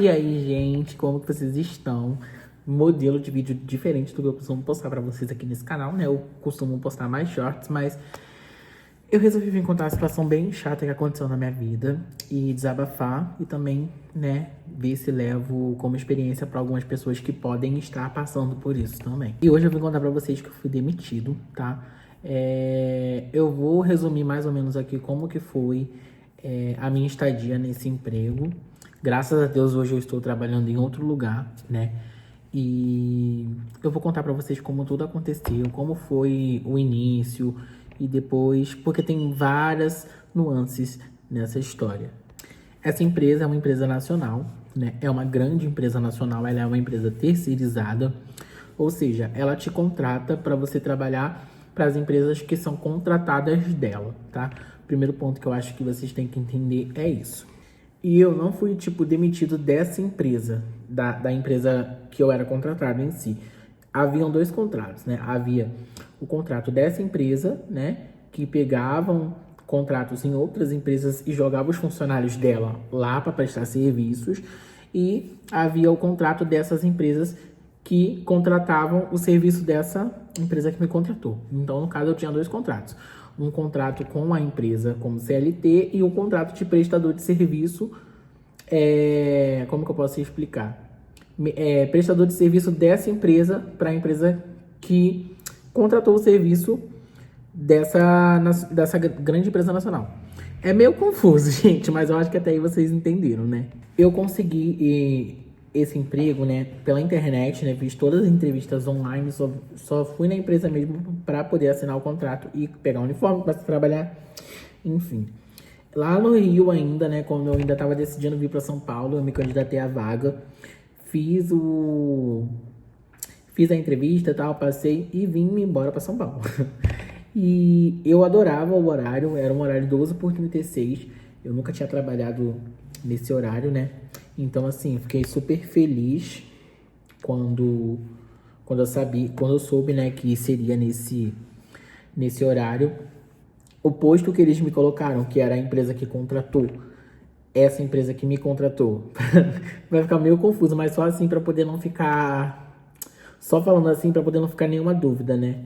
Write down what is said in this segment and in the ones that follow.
E aí, gente, como que vocês estão? Modelo de vídeo diferente do que eu costumo postar pra vocês aqui nesse canal, né? Eu costumo postar mais shorts, mas eu resolvi vir contar uma situação bem chata que aconteceu na minha vida e desabafar e também, né, ver se levo como experiência pra algumas pessoas que podem estar passando por isso também. E hoje eu vim contar pra vocês que eu fui demitido, tá? Eu vou resumir mais ou menos aqui como que foi a minha estadia nesse emprego. Graças a Deus hoje eu estou trabalhando em outro lugar, né? E eu vou contar pra vocês como tudo aconteceu, como foi o início e depois, porque tem várias nuances nessa história. Essa empresa é uma empresa nacional, né? É uma grande empresa nacional, ela é uma empresa terceirizada, ou seja, ela te contrata para você trabalhar para as empresas que são contratadas dela, tá? O primeiro ponto que eu acho que vocês têm que entender é isso. E eu não fui, tipo, demitido dessa empresa, da empresa que eu era contratado em si. Haviam dois contratos, né? Havia o contrato dessa empresa, né? Que pegavam contratos em outras empresas e jogavam os funcionários dela lá para prestar serviços. E havia o contrato dessas empresas que contratavam o serviço dessa empresa que me contratou. Então, no caso, eu tinha dois contratos. Um contrato com a empresa como CLT e um contrato de prestador de serviço, como que eu posso explicar? Prestador de serviço dessa empresa para a empresa que contratou o serviço dessa grande empresa nacional. É meio confuso, gente, mas eu acho que até aí vocês entenderam, né? Eu consegui esse emprego, né, pela internet, né, fiz todas as entrevistas online, só fui na empresa mesmo para poder assinar o contrato e pegar o uniforme para trabalhar, enfim. Lá no Rio ainda, né, quando eu ainda estava decidindo vir para São Paulo, eu me candidatei à vaga, fiz a entrevista e tal, passei e vim embora para São Paulo. E eu adorava o horário, era um horário 12h36, eu nunca tinha trabalhado nesse horário, né? Então, assim, fiquei super feliz quando eu soube, né, que seria nesse horário. O posto que eles me colocaram, que era a empresa que contratou, essa empresa que me contratou, vai ficar meio confuso, mas só assim para poder não ficar... Só falando assim para poder não ficar nenhuma dúvida, né?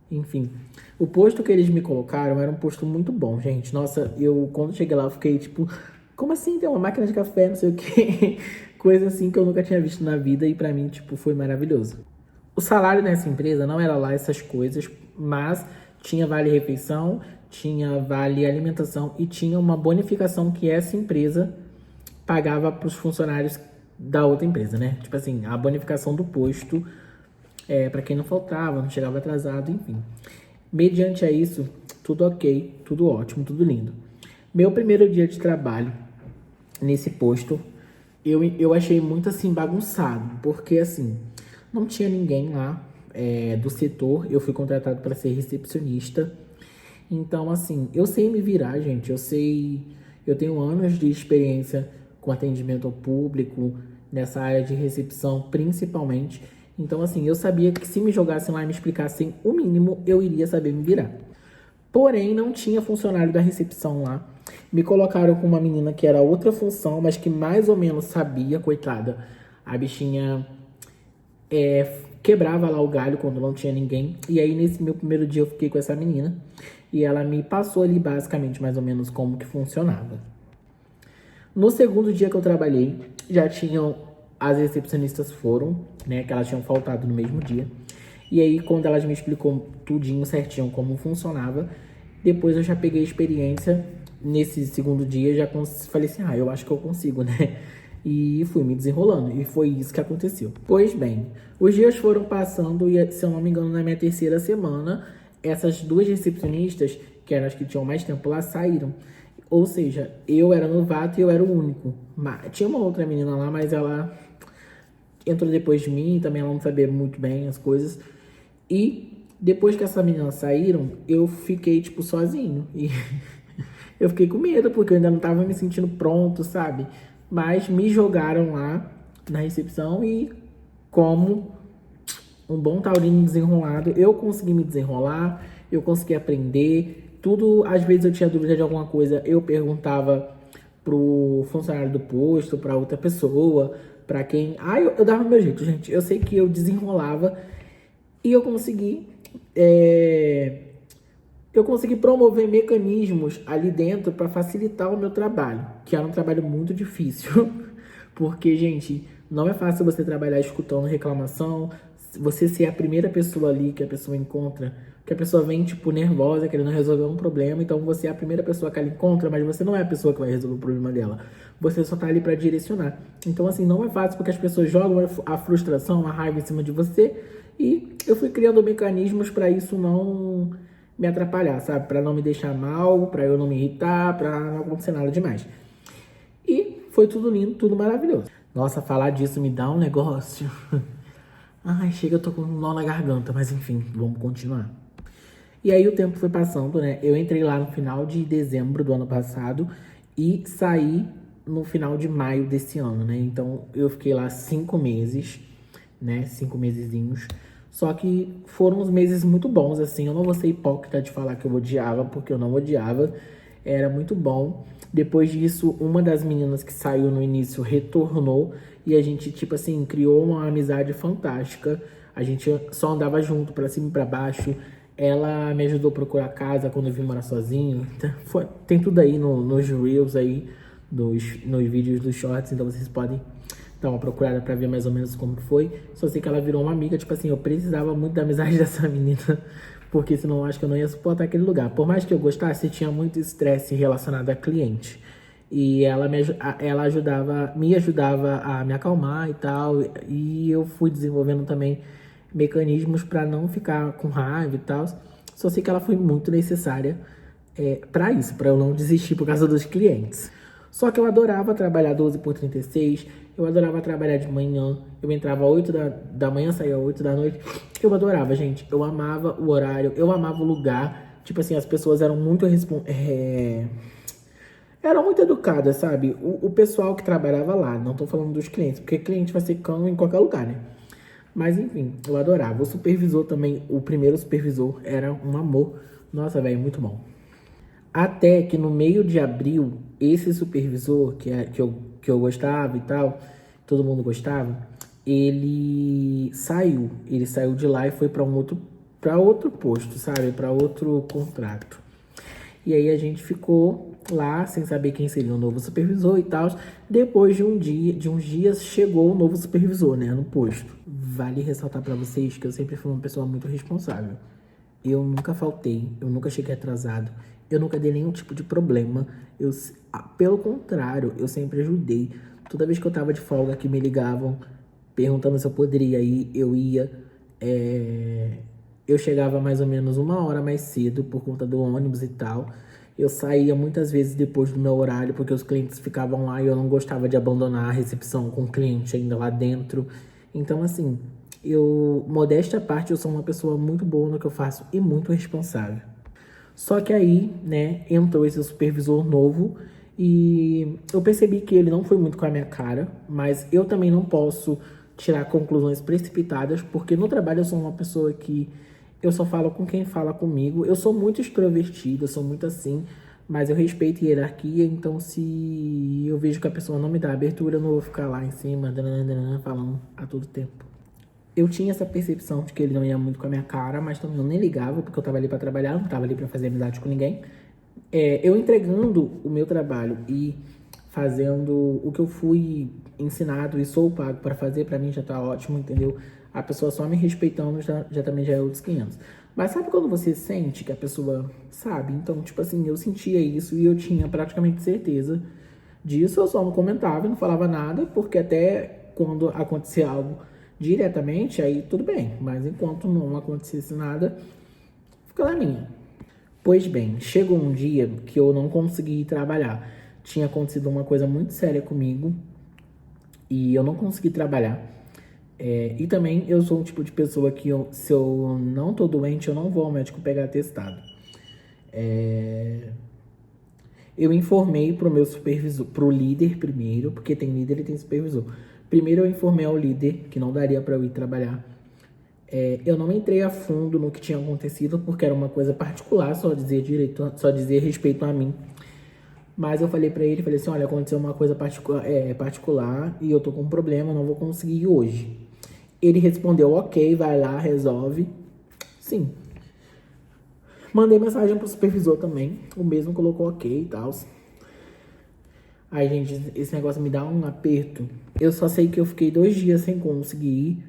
Enfim, o posto que eles me colocaram era um posto muito bom, gente. Nossa, eu quando cheguei lá, eu fiquei tipo... Como assim tem uma máquina de café, não sei o que? Coisa assim que eu nunca tinha visto na vida e pra mim, tipo, foi maravilhoso. O salário nessa empresa não era lá essas coisas, mas tinha vale-refeição, tinha vale-alimentação e tinha uma bonificação que essa empresa pagava pros funcionários da outra empresa, né? Tipo assim, a bonificação do posto, pra quem não faltava, não chegava atrasado, enfim. Mediante a isso, tudo ok, tudo ótimo, tudo lindo. Meu primeiro dia de trabalho nesse posto, eu achei muito assim bagunçado, porque assim, não tinha ninguém lá do setor, eu fui contratado para ser recepcionista. Então assim, eu sei me virar, gente, eu tenho anos de experiência com atendimento ao público, nessa área de recepção principalmente. Então assim, eu sabia que se me jogassem lá e me explicassem o mínimo, eu iria saber me virar. Porém, não tinha funcionário da recepção lá. Me colocaram com uma menina que era outra função, mas que mais ou menos sabia, coitada. A bichinha quebrava lá o galho quando não tinha ninguém. E aí, nesse meu primeiro dia, eu fiquei com essa menina. E ela me passou ali, basicamente, mais ou menos como que funcionava. No segundo dia que eu trabalhei, já tinham... As recepcionistas foram, né? Que elas tinham faltado no mesmo dia. E aí, quando elas me explicou tudinho, certinho, como funcionava, depois eu já peguei experiência nesse segundo dia, já falei assim, eu acho que eu consigo, né? E fui me desenrolando, e foi isso que aconteceu. Pois bem, os dias foram passando e, se eu não me engano, na minha terceira semana, essas duas recepcionistas, que eram as que tinham mais tempo lá, saíram. Ou seja, eu era novato e eu era o único. Tinha uma outra menina lá, mas ela entrou depois de mim, também ela não sabia muito bem as coisas. E depois que essas meninas saíram, eu fiquei, tipo, sozinho. E eu fiquei com medo, porque eu ainda não tava me sentindo pronto, sabe? Mas me jogaram lá na recepção e, como um bom taurino desenrolado, eu consegui me desenrolar, eu consegui aprender. Tudo, às vezes eu tinha dúvida de alguma coisa, eu perguntava pro funcionário do posto, pra outra pessoa, pra quem... Ah, eu dava meu jeito, gente. Eu sei que eu desenrolava e eu consegui promover mecanismos ali dentro para facilitar o meu trabalho, que era um trabalho muito difícil, porque, gente, não é fácil você trabalhar escutando reclamação, você ser a primeira pessoa ali que a pessoa encontra, que a pessoa vem, tipo, nervosa, querendo resolver um problema, então você é a primeira pessoa que ela encontra, mas você não é a pessoa que vai resolver o problema dela, você só tá ali para direcionar. Então, assim, não é fácil porque as pessoas jogam a frustração, a raiva em cima de você, e eu fui criando mecanismos para isso não me atrapalhar, sabe? Pra não me deixar mal, pra eu não me irritar, pra não acontecer nada demais. E foi tudo lindo, tudo maravilhoso. Nossa, falar disso me dá um negócio. Ai, chega, eu tô com um nó na garganta, mas enfim, vamos continuar. E aí o tempo foi passando, né? Eu entrei lá no final de dezembro do ano passado e saí no final de maio desse ano, né? Então eu fiquei lá 5 meses, né? 5 mesezinhos. Só que foram uns meses muito bons, assim. Eu não vou ser hipócrita de falar que eu odiava, porque eu não odiava. Era muito bom. Depois disso, uma das meninas que saiu no início retornou e a gente, tipo assim, criou uma amizade fantástica. A gente só andava junto, pra cima e pra baixo. Ela me ajudou a procurar casa quando eu vim morar sozinho. Tem tudo aí nos Reels aí, nos vídeos dos shorts, então vocês podem dar uma procurada pra ver mais ou menos como foi. Só sei que ela virou uma amiga, tipo assim, eu precisava muito da amizade dessa menina, porque senão eu acho que eu não ia suportar aquele lugar. Por mais que eu gostasse, tinha muito estresse relacionado a cliente. E ela me ajudava a me acalmar e tal. E eu fui desenvolvendo também mecanismos para não ficar com raiva e tal. Só sei que ela foi muito necessária para isso, para eu não desistir por causa dos clientes. Só que eu adorava trabalhar 12 por 36, eu adorava trabalhar de manhã, eu entrava 8 da manhã, saía 8 da noite. Eu adorava, gente, eu amava o horário, eu amava o lugar. Tipo assim, as pessoas eram muito eram muito educadas, sabe? O pessoal que trabalhava lá, não tô falando dos clientes, porque cliente vai ser cão em qualquer lugar, né? Mas enfim, eu adorava. O supervisor também, o primeiro supervisor, era um amor. Nossa, velho, muito bom. Até que no meio de abril, esse supervisor, que eu gostava e tal, todo mundo gostava, ele saiu. Ele saiu de lá e foi para outro posto, sabe? Para outro contrato. E aí a gente ficou lá sem saber quem seria o novo supervisor e tal. Depois de uns dias, chegou o novo supervisor, né, no posto. Vale ressaltar para vocês que eu sempre fui uma pessoa muito responsável. Eu nunca faltei, eu nunca cheguei atrasado, eu nunca dei nenhum tipo de problema. Pelo contrário, eu sempre ajudei. Toda vez que eu tava de folga que me ligavam perguntando se eu poderia ir, eu ia. Eu chegava mais ou menos 1 hora mais cedo por conta do ônibus e tal. Eu saía muitas vezes depois do meu horário porque os clientes ficavam lá e eu não gostava de abandonar a recepção com o cliente ainda lá dentro. Então, assim, modéstia à parte, eu sou uma pessoa muito boa no que eu faço e muito responsável. Só que aí, né, entrou esse supervisor novo e eu percebi que ele não foi muito com a minha cara, mas eu também não posso tirar conclusões precipitadas, porque no trabalho eu sou uma pessoa que eu só falo com quem fala comigo. Eu sou muito extrovertida, eu sou muito assim, mas eu respeito a hierarquia, então se eu vejo que a pessoa não me dá abertura, eu não vou ficar lá em cima, falando a todo tempo. Eu tinha essa percepção de que ele não ia muito com a minha cara, mas também eu nem ligava, porque eu tava ali pra trabalhar, não tava ali pra fazer amizade com ninguém. Eu entregando o meu trabalho e fazendo o que eu fui ensinado e sou pago para fazer, pra mim já tá ótimo, entendeu? A pessoa só me respeitando também já é outros 500. Mas sabe quando você sente que a pessoa sabe? Então, tipo assim, eu sentia isso e eu tinha praticamente certeza disso. Eu só não comentava, não falava nada, porque até quando acontecia algo diretamente, aí tudo bem. Mas enquanto não acontecesse nada, fica na minha. Pois bem, chegou um dia que eu não consegui ir trabalhar. Tinha acontecido uma coisa muito séria comigo e eu não consegui trabalhar. E também eu sou um tipo de pessoa que se eu não tô doente, eu não vou ao médico pegar atestado. Eu informei pro meu supervisor, pro líder primeiro, porque tem líder e tem supervisor. Primeiro eu informei ao líder que não daria para eu ir trabalhar. Eu não entrei a fundo no que tinha acontecido, porque era uma coisa particular, só dizia respeito a mim. Mas eu falei pra ele, falei assim, olha, aconteceu uma coisa particular e eu tô com um problema, não vou conseguir ir hoje. Ele respondeu, ok, vai lá, resolve. Sim. Mandei mensagem pro supervisor também, o mesmo colocou ok e tal. Ai, gente, esse negócio me dá um aperto. Eu só sei que eu fiquei 2 dias sem conseguir ir,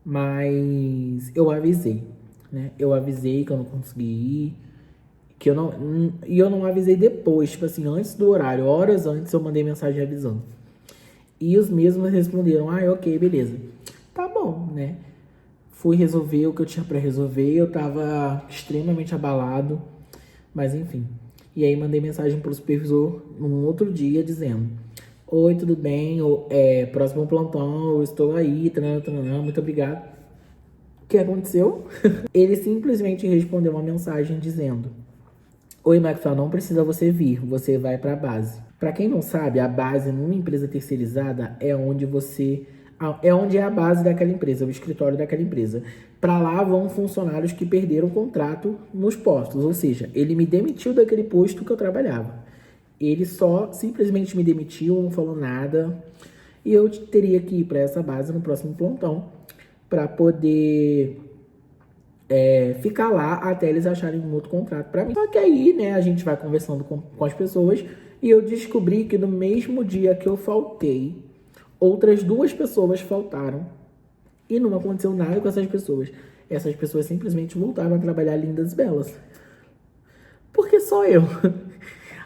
mas eu avisei, né? Eu avisei que eu não consegui ir, que eu não... E eu não avisei depois, tipo assim, antes do horário, horas antes eu mandei mensagem avisando. E os mesmos responderam, ah, ok, beleza. Tá bom, né? Fui resolver o que eu tinha pra resolver, eu tava extremamente abalado, mas enfim. E aí mandei mensagem pro supervisor num outro dia dizendo: oi, tudo bem? Próximo plantão, eu estou aí, tanana, tanana, muito obrigado. O que aconteceu? Ele simplesmente respondeu uma mensagem dizendo: oi, Maxwell, não precisa você vir, você vai pra base. Pra quem não sabe, a base numa empresa terceirizada é onde é a base daquela empresa, o escritório daquela empresa. Para lá vão funcionários que perderam o contrato nos postos, ou seja, ele me demitiu daquele posto que eu trabalhava. Ele só simplesmente me demitiu, não falou nada, e eu teria que ir para essa base no próximo plantão para poder ficar lá até eles acharem um outro contrato para mim. Só que aí, né, a gente vai conversando com as pessoas e eu descobri que no mesmo dia que eu faltei, outras 2 pessoas faltaram e não aconteceu nada com essas pessoas. Essas pessoas simplesmente voltaram a trabalhar lindas e belas. Porque só eu.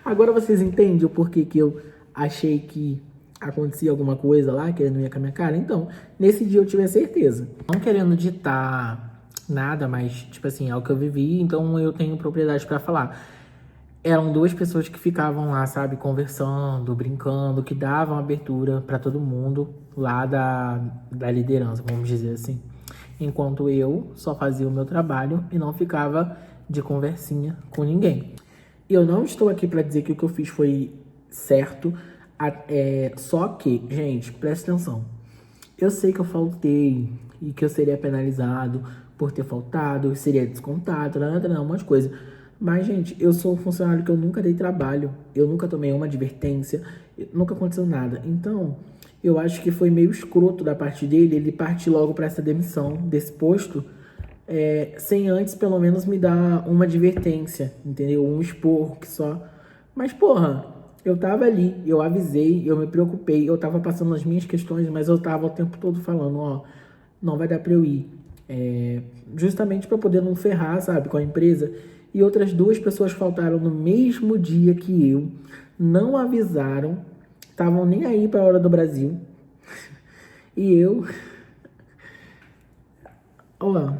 Agora vocês entendem o porquê que eu achei que acontecia alguma coisa lá, querendo ir com a minha cara? Então, nesse dia eu tive a certeza. Não querendo ditar nada, mas, tipo assim, é o que eu vivi, então eu tenho propriedade pra falar. Eram 2 pessoas que ficavam lá, sabe, conversando, brincando, que davam abertura pra todo mundo lá da liderança, vamos dizer assim. Enquanto eu só fazia o meu trabalho e não ficava de conversinha com ninguém. Eu não estou aqui pra dizer que o que eu fiz foi certo, só que, gente, presta atenção. Eu sei que eu faltei e que eu seria penalizado por ter faltado, eu seria descontado, um monte de coisa. Mas, gente, eu sou um funcionário que eu nunca dei trabalho, eu nunca tomei uma advertência, nunca aconteceu nada. Então, eu acho que foi meio escroto da parte dele, ele partir logo para essa demissão desse posto, sem antes pelo menos me dar uma advertência, entendeu? Um esporro que só. Mas, porra, eu tava ali, eu avisei, eu me preocupei, eu tava passando as minhas questões, mas eu tava o tempo todo falando, ó, não vai dar pra eu ir. Justamente pra poder não ferrar, sabe, com a empresa. E outras 2 pessoas faltaram no mesmo dia que eu, não avisaram, estavam nem aí pra hora do Brasil. E eu, ó,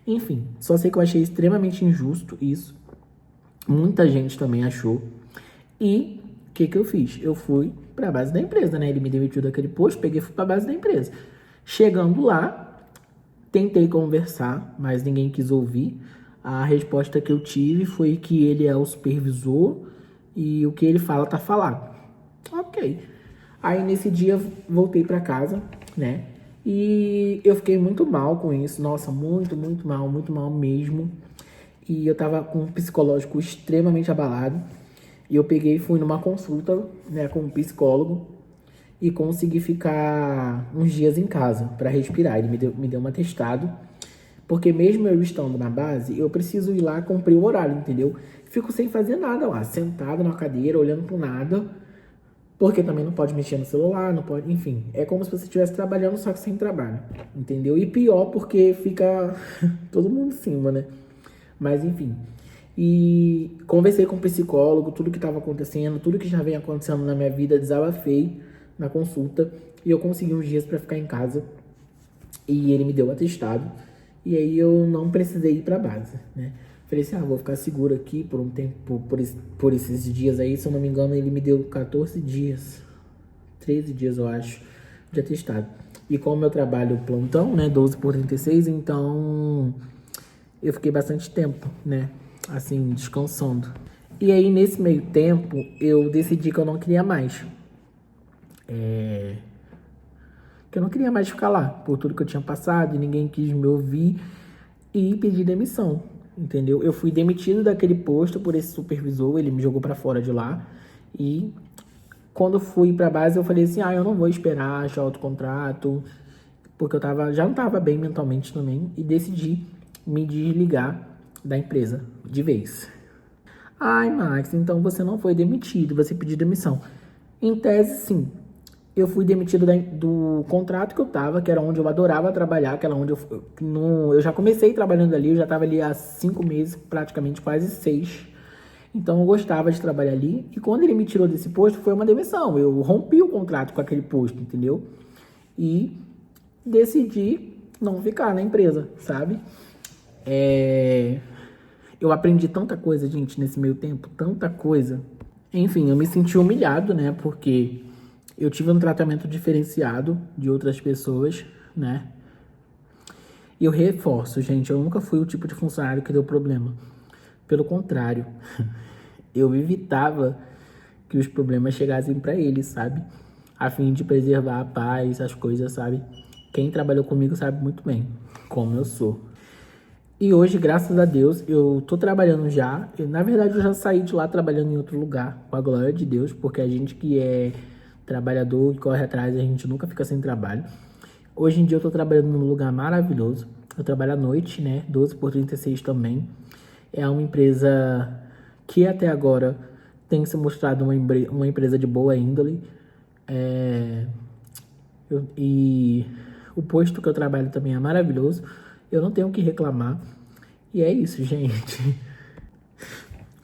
enfim, só sei que eu achei extremamente injusto isso. Muita gente também achou. E o que eu fiz? Eu fui pra base da empresa, né? Ele me demitiu daquele posto, peguei e fui pra base da empresa. Chegando lá, tentei conversar, mas ninguém quis ouvir. A resposta que eu tive foi que ele é o supervisor e o que ele fala tá falado. Ok. Aí nesse dia voltei pra casa, né? E eu fiquei muito mal com isso. Nossa, muito mal mesmo. E eu tava com um psicológico extremamente abalado. E eu peguei e fui numa consulta, né, com um psicólogo e consegui ficar uns dias em casa para respirar. Ele me deu um atestado, porque mesmo eu estando na base, eu preciso ir lá cumprir o horário, entendeu? Fico sem fazer nada lá, sentado na cadeira, olhando pro nada, porque também não pode mexer no celular, não pode, enfim. É como se você estivesse trabalhando, só que sem trabalho, entendeu? E pior porque fica todo mundo em cima, né? Mas enfim. E conversei com o psicólogo, tudo que estava acontecendo, tudo que já vem acontecendo na minha vida, desabafei na consulta. E eu consegui uns dias para ficar em casa. E ele me deu o atestado. E aí eu não precisei ir para base, né? Falei assim, vou ficar seguro aqui por um tempo, por esses dias aí. Se eu não me engano, ele me deu 14 dias, 13 dias, eu acho, de atestado. E como eu trabalho plantão, né, 12 por 36, então eu fiquei bastante tempo, né, assim, descansando. E aí, nesse meio tempo, eu decidi que eu não queria mais. Que eu não queria mais ficar lá, por tudo que eu tinha passado, e ninguém quis me ouvir, e pedi demissão, entendeu? Eu fui demitido daquele posto por esse supervisor, ele me jogou pra fora de lá, E quando fui pra base, eu falei assim, eu não vou esperar achar outro contrato, porque já não tava bem mentalmente também, e decidi me desligar da empresa de vez. Ai, Max, então você não foi demitido, você pediu demissão. Em tese, sim. Eu fui demitido do contrato que eu tava, que era onde eu adorava trabalhar, que era onde eu já comecei trabalhando ali, eu já tava ali há 5 meses, praticamente quase 6. Então eu gostava de trabalhar ali. E quando ele me tirou desse posto, foi uma demissão. Eu rompi o contrato com aquele posto, entendeu? E decidi não ficar na empresa, sabe? Eu aprendi tanta coisa, gente, nesse meio tempo, tanta coisa. Enfim, eu me senti humilhado, né? Porque eu tive um tratamento diferenciado de outras pessoas, né? E eu reforço, gente, eu nunca fui o tipo de funcionário que deu problema. Pelo contrário, eu evitava que os problemas chegassem pra ele, sabe? A fim de preservar a paz, as coisas, sabe? Quem trabalhou comigo sabe muito bem como eu sou. E hoje, graças a Deus, eu tô trabalhando já. Na verdade, eu já saí de lá trabalhando em outro lugar, com a glória de Deus, porque a gente que é trabalhador e corre atrás, a gente nunca fica sem trabalho. Hoje em dia eu tô trabalhando num lugar maravilhoso. Eu trabalho à noite, né? 12 por 36 também. É uma empresa que até agora tem se mostrado uma empresa de boa índole. E o posto que eu trabalho também é maravilhoso. Eu não tenho o que reclamar. E é isso, gente.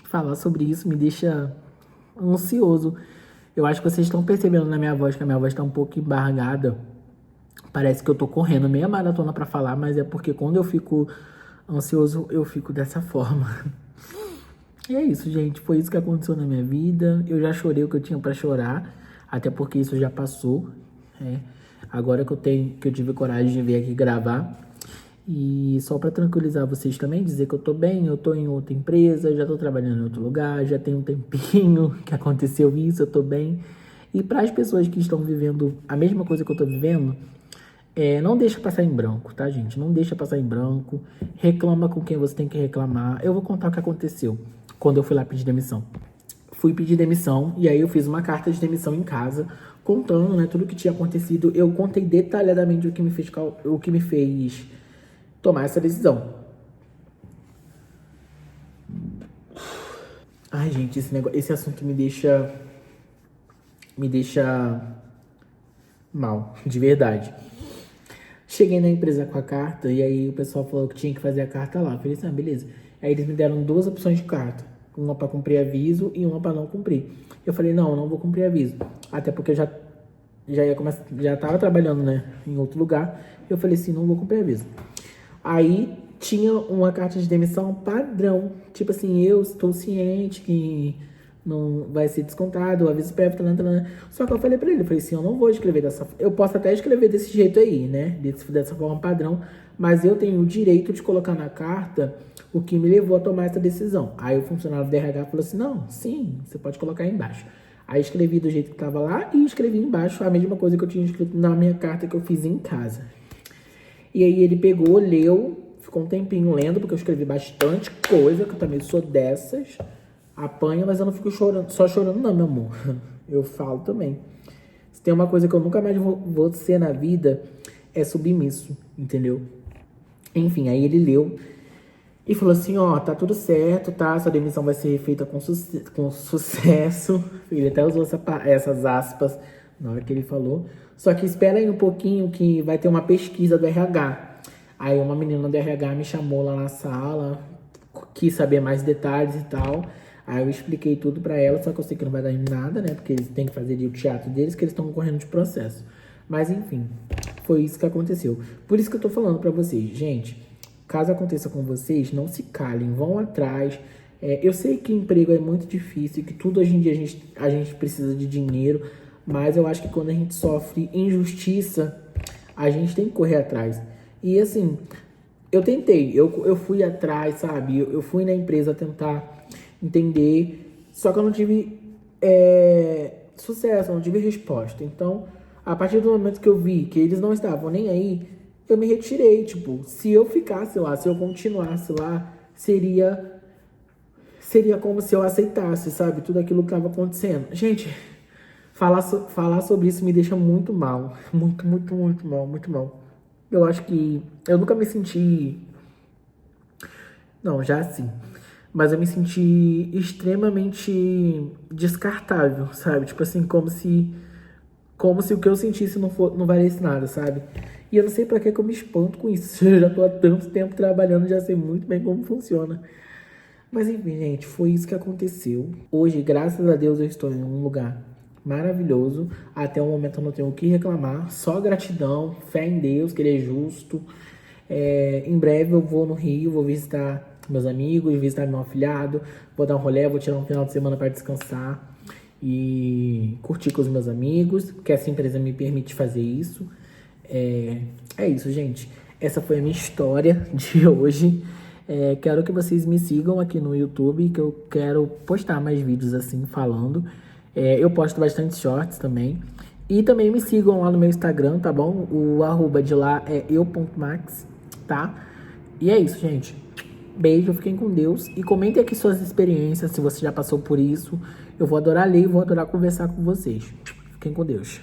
Falar sobre isso me deixa ansioso. Eu acho que vocês estão percebendo na minha voz que a minha voz está um pouco embargada. Parece que eu tô correndo meia maratona pra falar, mas é porque quando eu fico ansioso, eu fico dessa forma. E é isso, gente. Foi isso que aconteceu na minha vida. Eu já chorei o que eu tinha pra chorar, até porque isso já passou. Agora que eu tive coragem de vir aqui gravar. E só pra tranquilizar vocês também, dizer que eu tô bem, eu tô em outra empresa, já tô trabalhando em outro lugar, já tem um tempinho que aconteceu isso, eu tô bem. E para as pessoas que estão vivendo a mesma coisa que eu tô vivendo, não deixa passar em branco, tá, gente? Não deixa passar em branco. Reclama com quem você tem que reclamar. Eu vou contar o que aconteceu quando eu fui lá pedir demissão. Fui pedir demissão e aí eu fiz uma carta de demissão em casa, contando, né, tudo o que tinha acontecido. Eu contei detalhadamente o que me fez tomar essa decisão. Ai, gente, esse assunto me deixa mal, de verdade. Cheguei na empresa com a carta e aí o pessoal falou que tinha que fazer a carta lá. Eu falei assim, beleza. Aí eles me deram 2 opções de carta. Uma para cumprir aviso e uma para não cumprir. Eu falei, não vou cumprir aviso. Até porque eu já tava trabalhando, né, em outro lugar. Eu falei assim, não vou cumprir aviso. Aí tinha uma carta de demissão padrão. Tipo assim, eu estou ciente que não vai ser descontado, o aviso prévio, Só que eu falei pra ele, eu falei assim, eu não vou escrever dessa forma. Eu posso até escrever desse jeito aí, né? Dessa forma padrão, mas eu tenho o direito de colocar na carta o que me levou a tomar essa decisão. Aí o funcionário do RH falou assim, não, sim, você pode colocar aí embaixo. Aí escrevi do jeito que tava lá e escrevi embaixo a mesma coisa que eu tinha escrito na minha carta que eu fiz em casa. E aí ele pegou, leu, ficou um tempinho lendo, porque eu escrevi bastante coisa, que eu também sou dessas. Apanha, mas eu não fico só chorando não, meu amor. Eu falo também. Se tem uma coisa que eu nunca mais vou ser na vida, é submisso, entendeu? Enfim, aí ele leu e falou assim, ó, tá tudo certo, tá? Sua demissão vai ser feita com sucesso. Ele até usou essas aspas na hora que ele falou. Só que espera aí um pouquinho que vai ter uma pesquisa do RH. Aí uma menina do RH me chamou lá na sala, quis saber mais detalhes e tal. Aí eu expliquei tudo pra ela, só que eu sei que não vai dar em nada, né? Porque eles têm que fazer o teatro deles, que eles estão correndo de processo. Mas enfim, foi isso que aconteceu. Por isso que eu tô falando pra vocês, gente, caso aconteça com vocês, não se calem, vão atrás. Eu sei que emprego é muito difícil, que tudo hoje em dia a gente precisa de dinheiro, mas eu acho que quando a gente sofre injustiça, a gente tem que correr atrás. E assim, eu tentei, eu fui atrás, sabe? Eu fui na empresa tentar entender, só que eu não tive sucesso, eu não tive resposta. Então, a partir do momento que eu vi que eles não estavam nem aí, eu me retirei. Tipo, se eu ficasse lá, se eu continuasse lá, seria seria como se eu aceitasse, sabe, tudo aquilo que estava acontecendo. Gente, falar sobre isso me deixa muito mal. Muito, muito, muito mal, muito mal. Eu acho que eu nunca me senti. Não, já sim. Mas eu me senti extremamente descartável, sabe? Tipo assim, como se o que eu sentisse não valesse nada, sabe? E eu não sei pra que eu me espanto com isso. Eu já tô há tanto tempo trabalhando, já sei muito bem como funciona. Mas enfim, gente, foi isso que aconteceu. Hoje, graças a Deus, eu estou em um lugar maravilhoso. Até o momento eu não tenho o que reclamar. Só gratidão, fé em Deus, que Ele é justo. Em breve eu vou no Rio, vou visitar meus amigos, visitar meu afilhado. Vou dar um rolê, vou tirar um final de semana para descansar e curtir com os meus amigos, que essa empresa me permite fazer isso. É isso, gente. Essa foi a minha história de hoje. Quero que vocês me sigam aqui no YouTube, que eu quero postar mais vídeos assim, falando. Eu posto bastante shorts também. E também me sigam lá no meu Instagram, tá bom? O arroba de lá é eu.max, tá? E é isso, gente. Beijo, fiquem com Deus. E comentem aqui suas experiências, se você já passou por isso. Eu vou adorar ler e vou adorar conversar com vocês. Fiquem com Deus.